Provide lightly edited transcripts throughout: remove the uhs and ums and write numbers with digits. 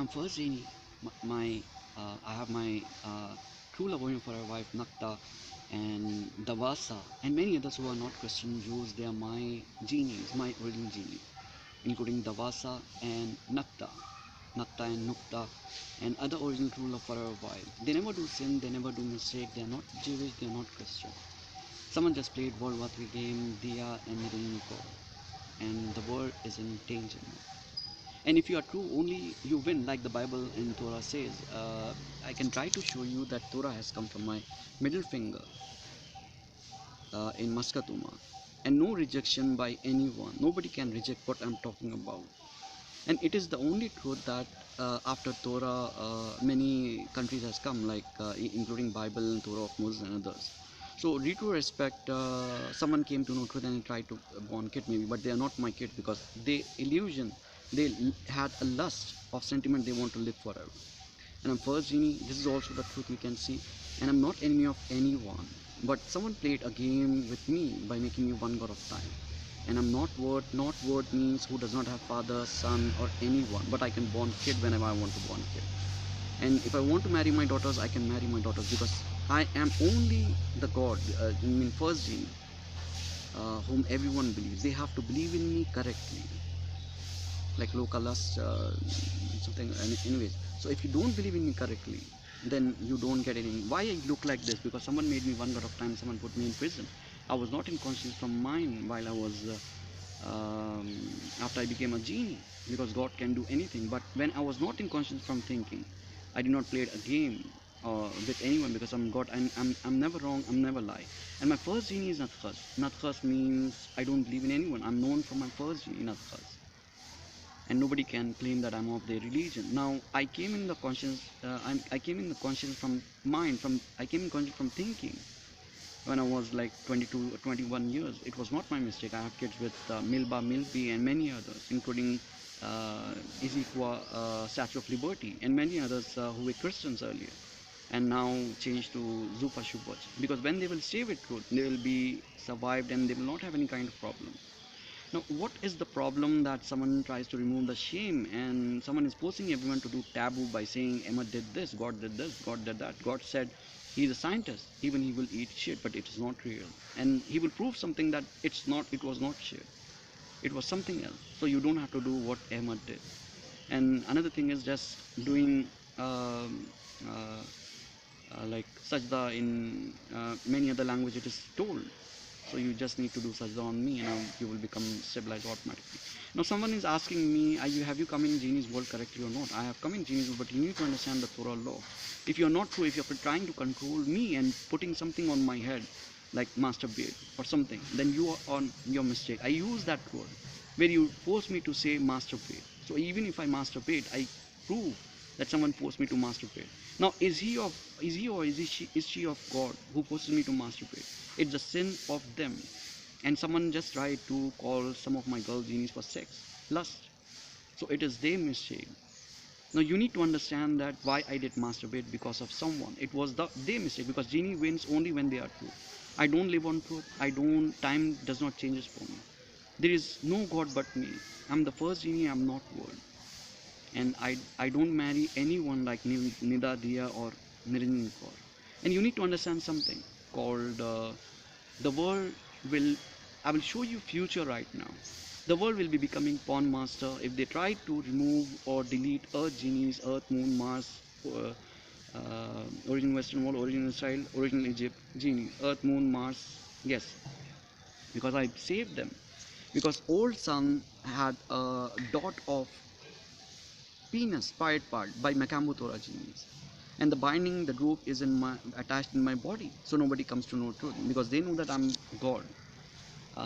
I'm first genie. I have my true love for a wife Nakta and Davasa and many others who are not Christian Jews. They are my genies, my original genie, including Davasa and Nakta and Nukta, and other original true love for our wife. They never do sin. They never do mistake. They are not Jewish. They are not Christian. Someone just played World War III game. Dia and Nirinko, and the world is in danger now. And if you are true, only you win, like the Bible in Torah says. I can try to show you that Torah has come from my middle finger in Maskatuma, and no rejection by anyone. Nobody can reject what I'm talking about. And it is the only truth that after Torah, many countries has come, like including Bible and Torah of Moses and others. So, due to respect, someone came to know truth and tried to born kid maybe, but they are not my kid because they illusion, they had a lust of sentiment they want to live forever. And I'm first genie. This is also the truth you can see. And I'm not enemy of anyone. But someone played a game with me by making me one god of time. And I'm not word. Not word means who does not have father, son, or anyone. But I can born kid whenever I want to born kid. And if I want to marry my daughters, I can marry my daughters because I am only the God. I mean, first genie, whom everyone believes. They have to believe in me correctly, like low colors, something. Anyways, so if you don't believe in me correctly, then you don't get any. Why I look like this? Because someone made me one god of time. Someone put me in prison. I was not in conscience from mine while I was after I became a genie, because God can do anything. But when I was not in conscience from thinking, I did not play a game with anyone because I'm God. I'm never wrong. I'm never lie. And my first genie is Natkhas. Natkhas means I don't believe in anyone. I'm known for my first genie, Natkhas, and nobody can claim that I'm of their religion. Now I came in the conscience. I came in the conscience from mind. I came in conscience from thinking. When I was like 22 or 21 years, it was not my mistake. I have kids with Milba, Milby, and many others, including Ezekiel, Statue of Liberty, and many others who were Christians earlier, and now changed to Zupa Shubach. Because when they will stay with truth, they will be survived and they will not have any kind of problem. Now, what is the problem that someone tries to remove the shame and someone is forcing everyone to do taboo by saying Ahmed did this, God did this, God did that. God said he's a scientist, even he will eat shit, but it is not real. And he will prove something that it was not shit. It was something else. So you don't have to do what Ahmed did. And another thing is just doing uh, like sajda in many other languages it is told. So you just need to do sajda on me and you will become civilized automatically. Now someone is asking me, have you come in genie's world correctly or not? I have come in genie's world, but you need to understand the Torah law. If you're not true, if you're trying to control me and putting something on my head like masturbate or something, then you are on your mistake. I use that word where you force me to say masturbate. So even if I masturbate, I prove that someone forced me to masturbate. Now, is he or is she of God who forces me to masturbate? It's the sin of them. And someone just tried to call some of my girl genies for sex, lust. So it is their mistake. Now you need to understand that why I did masturbate because of someone. It was their mistake because genie wins only when they are true. I don't live on truth. I don't. Time does not change for me. There is no God but me. I'm the first genie. I'm not world, and I don't marry anyone like Nida Dia or Nirin Kaur. And you need to understand something called the world will. I will show you future right now. The world will be becoming pawn master if they try to remove or delete Earth genies, Earth, Moon, Mars, origin Western world, origin Israel, original Egypt, genie, Earth, Moon, Mars. Yes, because I saved them. Because old sun had a dot of penis pirate part by Macambo Torah genies. And the binding, the group is attached in my body. So nobody comes to know truth because they know that I'm God.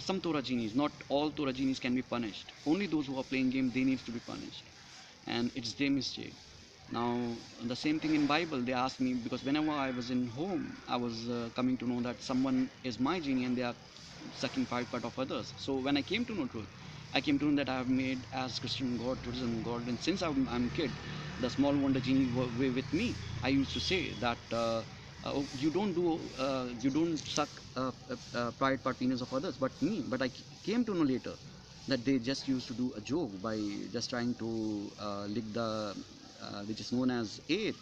Some Torah genies, not all Torah genies can be punished. Only those who are playing game, they need to be punished. And it's their mistake. Now, the same thing in Bible, they ask me, because whenever I was in home, I was coming to know that someone is my genie and they are sucking five part of others. So when I came to know truth, I came to know that I have made as Christian God, Judaism God, and since I'm a kid, the small wonder genie were with me. I used to say that you don't suck pride part penis of others, but me. But I came to know later that they just used to do a joke by just trying to lick the which is known as heir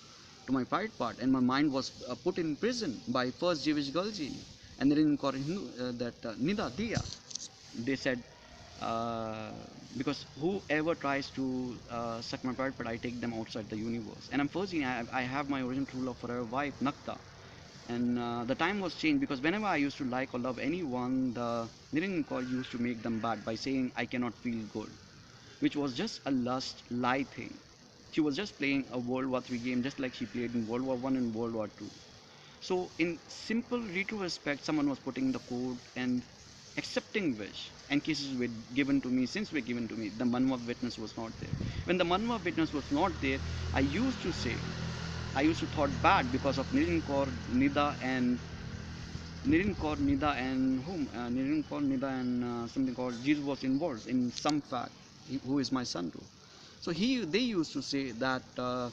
to my private part, and my mind was put in prison by first Jewish girl genie, and they didn't call that Nida Dia. They said, uh, because whoever tries to suck my private part, I take them outside the universe. And I'm first genie. I have my original true love forever wife, Nakta. And the time was changed because whenever I used to like or love anyone, the Niranjan Kaur used to make them bad by saying I cannot feel good, which was just a lust lie thing. She was just playing a World War III game just like she played in World War One and World War Two. So in simple retrospect, someone was putting the code and accepting wish, and cases were given to me. Since were given to me, the Manwa witness was not there. When the Manwa witness was not there, I used to say, I used to thought bad because of Nirin Kaur, Nida and whom? Nirin Kaur, Nida and something called Jesus was involved in some fact, who is my son too. So they used to say that, uh,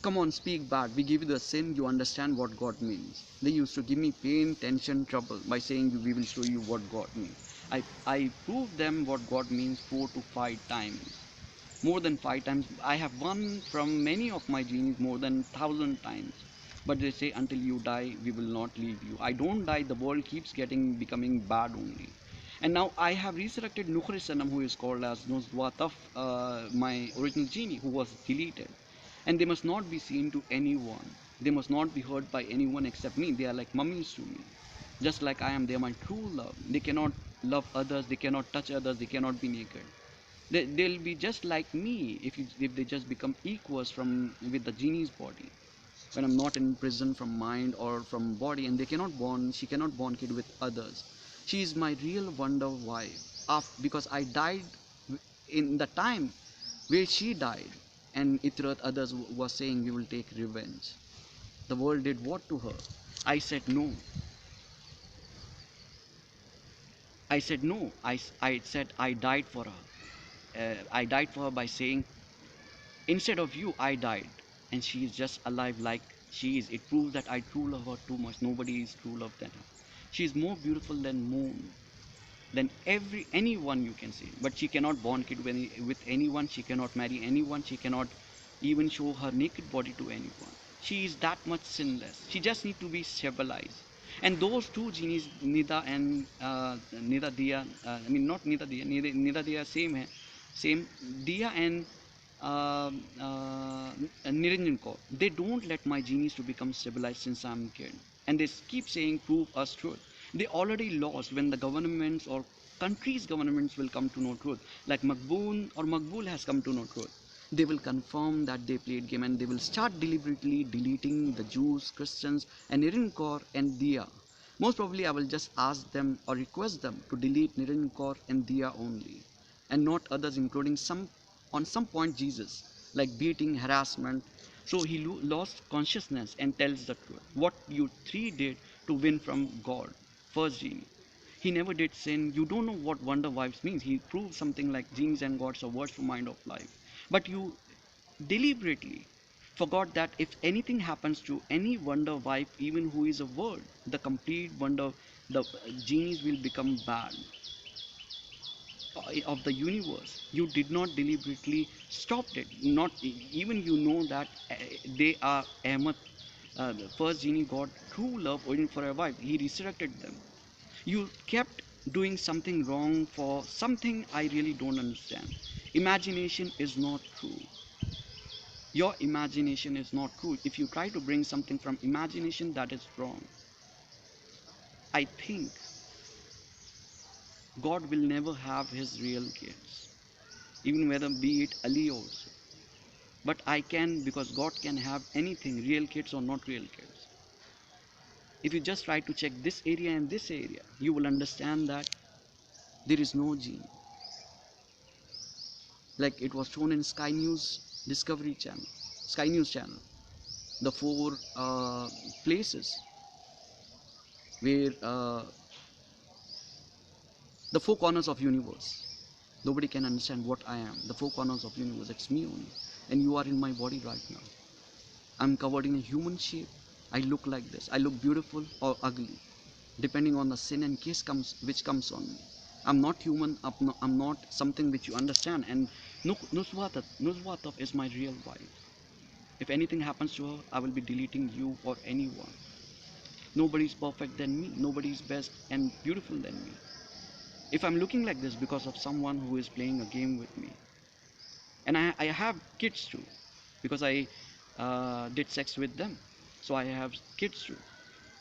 come on, speak bad. We give you the sin, you understand what God means. They used to give me pain, tension, trouble by saying we will show you what God means. I proved them what God means 4 to 5 times. More than 5 times. I have won from many of my genies more than 1,000 times. But they say until you die, we will not leave you. I don't die, the world keeps becoming bad only. And now I have resurrected Nukhri Sanam, who is called as Nuzwataf, my original genie, who was deleted. And they must not be seen to anyone. They must not be heard by anyone except me. They are like mummies to me. Just like I am, they are my true love. They cannot love others, they cannot touch others, they cannot be naked. They'll be just like me if they just become equals from with the genie's body. When I'm not in prison from mind or from body, and she cannot born kid with others. She is my real wonder wife. Because I died in the time where she died, and Itrat others was saying we will take revenge. The world did what to her? I said no. I said no. I said I died for her. I died for her by saying, instead of you, I died. And she is just alive like she is. It proves that I true love her too much. Nobody is true love than her. She is more beautiful than moon, than anyone you can see. But she cannot born kid with anyone. She cannot marry anyone. She cannot even show her naked body to anyone. She is that much sinless. She just need to be civilized. And those two genies, Nida and Nida Dia, I mean not Nida Dia, Nida Dia same hai, same Dia and uh, uh, Niranjan Kaur. They don't let my genies to become civilized since I'm a kid, and they keep saying prove us truth. They already lost when the governments or countries' governments will come to know truth, like Makboon or Makbul has come to know truth. They will confirm that they played game, and they will start deliberately deleting the Jews, Christians, and Niran Kaur and Dia. Most probably, I will just ask them or request them to delete Niran Kaur and Dia only, and not others, including on some point Jesus, like beating, harassment. So he lost consciousness and tells the truth. What you three did to win from God, first genie. He never did sin. You don't know what wonder vibes means. He proved something like genies and gods are words for mind of life. But you deliberately forgot that if anything happens to any wonder wife, even who is a word, the complete wonder, the genies will become bad of the universe. You did not deliberately stop it. Not even you know that they are Ahmed, the first genie got true love waiting for a wife. He resurrected them. You kept doing something wrong for something I really don't understand. Imagination is not true. Your imagination is not true. If you try to bring something from imagination, that is wrong. I think God will never have his real kids, even whether be it Ali also. But I can, because God can have anything, real kids or not real kids. If you just try to check this area and this area, you will understand that there is no gene. Like it was shown in Sky News Discovery Channel, Sky News Channel, the four places where the four corners of universe. Nobody can understand what I am. The four corners of universe. It's me only, and you are in my body right now. I'm covered in a human shape. I look like this. I look beautiful or ugly, depending on the sin and case which comes on me. I'm not human. I'm not something which you understand. And Nuswatov is my real wife. If anything happens to her, I will be deleting you or anyone. Nobody's perfect than me. Nobody's best and beautiful than me. If I'm looking like this because of someone who is playing a game with me, and I have kids too, because I did sex with them, so I have kids too.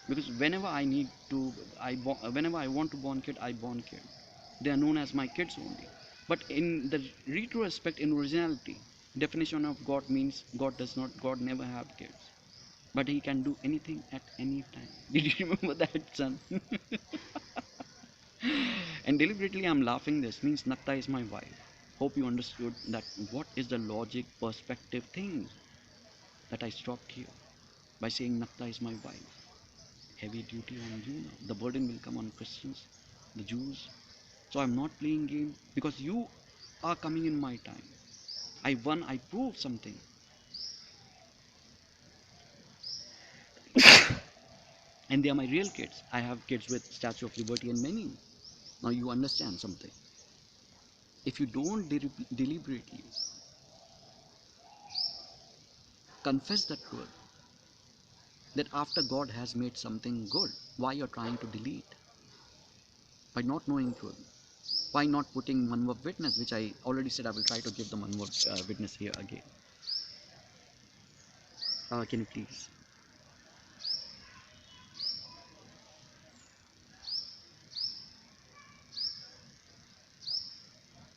Because whenever I need to, whenever I want to born kid, I born kid. They are known as my kids only. But in the retrospect, in originality, definition of God means God does not, God never have kids. But he can do anything at any time. Did you remember that, son? And deliberately I'm laughing this means Nakta is my wife. Hope you understood that what is the logic perspective thing that I stopped here by saying Nakta is my wife. Heavy duty on you now. The burden will come on Christians, the Jews. So I'm not playing game because you are coming in my time. I won, I proved something. And they are my real kids. I have kids with Statue of Liberty and many. Now you understand something. If you don't deliberately confess the truth that after God has made something good, why you're trying to delete? By not knowing truth. Why not putting one word witness, which I already said I will try to give the one word witness here again. Can you please?